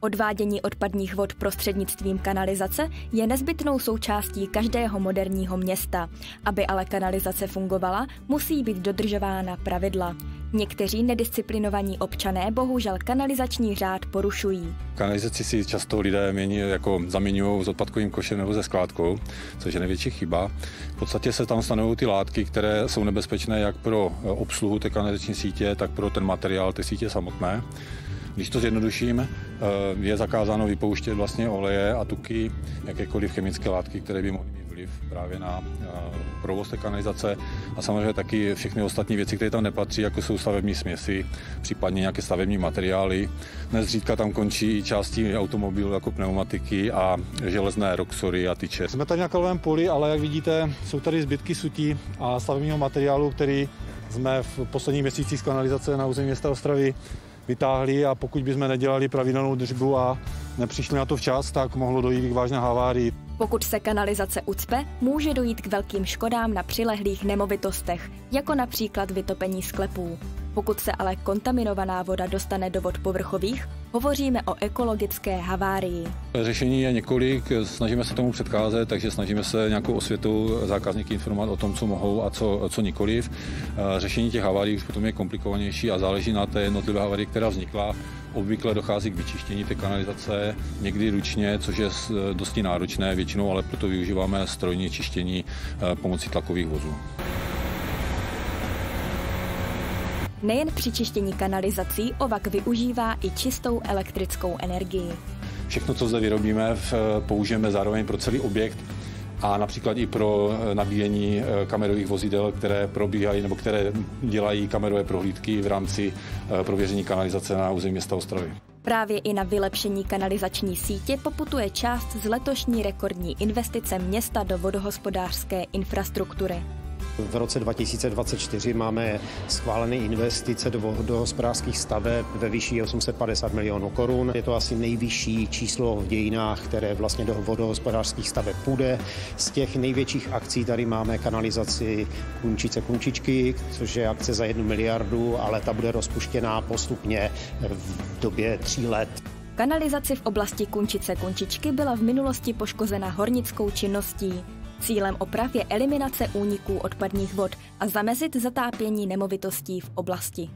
Odvádění odpadních vod prostřednictvím kanalizace je nezbytnou součástí každého moderního města. Aby ale kanalizace fungovala, musí být dodržována pravidla. Někteří nedisciplinovaní občané bohužel kanalizační řád porušují. Kanalizaci si často lidé zaměňují s odpadkovým košem nebo se skládkou, což je největší chyba. V podstatě se tam stanovují ty látky, které jsou nebezpečné jak pro obsluhu té kanalizační sítě, tak pro ten materiál té sítě samotné. Když to zjednoduším, je zakázáno vypouštět vlastně oleje a tuky, jakékoliv chemické látky, které by mohly mít vliv právě na provoz té kanalizace a samozřejmě taky všechny ostatní věci, které tam nepatří, jako jsou stavební směsi, případně nějaké stavební materiály. Nezřídka tam končí i části automobilů jako pneumatiky a železné roxory a tyče. Jsme tady na Karlovém poli, ale jak vidíte, jsou tady zbytky sutí a stavebního materiálu, který jsme v posledních měsících z kanalizace na území města Ostravy vytáhli, a pokud bychom nedělali pravidelnou držbu a nepřišli na to včas, tak mohlo dojít k vážné havárii. Pokud se kanalizace ucpe, může dojít k velkým škodám na přilehlých nemovitostech, jako například vytopení sklepů. Pokud se ale kontaminovaná voda dostane do vod povrchových, hovoříme o ekologické havárii. Řešení je několik, snažíme se tomu předcházet, takže snažíme se nějakou osvětou zákazníky informovat o tom, co mohou a co nikoliv. Řešení těch havárií už potom je komplikovanější a záleží na té jednotlivé havárii, která vznikla. Obvykle dochází k vyčištění té kanalizace, někdy ručně, což je dosti náročné, většinou ale proto využíváme strojní čištění pomocí tlakových vozů. Nejen při čištění kanalizací OVAK využívá i čistou elektrickou energii. Všechno, co zde vyrobíme, použijeme zároveň pro celý objekt a například i pro nabíjení kamerových vozidel, které probíhají nebo které dělají kamerové prohlídky v rámci prověření kanalizace na území města Ostravy. Právě i na vylepšení kanalizační sítě poputuje část z letošní rekordní investice města do vodohospodářské infrastruktury. V roce 2024 máme schválené investice do vodohospodářských staveb ve výši 850 milionů korun. Je to asi nejvyšší číslo v dějinách, které vlastně do vodohospodářských staveb půjde. Z těch největších akcí tady máme kanalizaci Kunčice-Kunčičky, což je akce za 1 miliardu, ale ta bude rozpuštěná postupně v době 3 let. Kanalizace v oblasti Kunčice-Kunčičky byla v minulosti poškozena hornickou činností. Cílem oprav je eliminace úniků odpadních vod a zamezit zatápění nemovitostí v oblasti.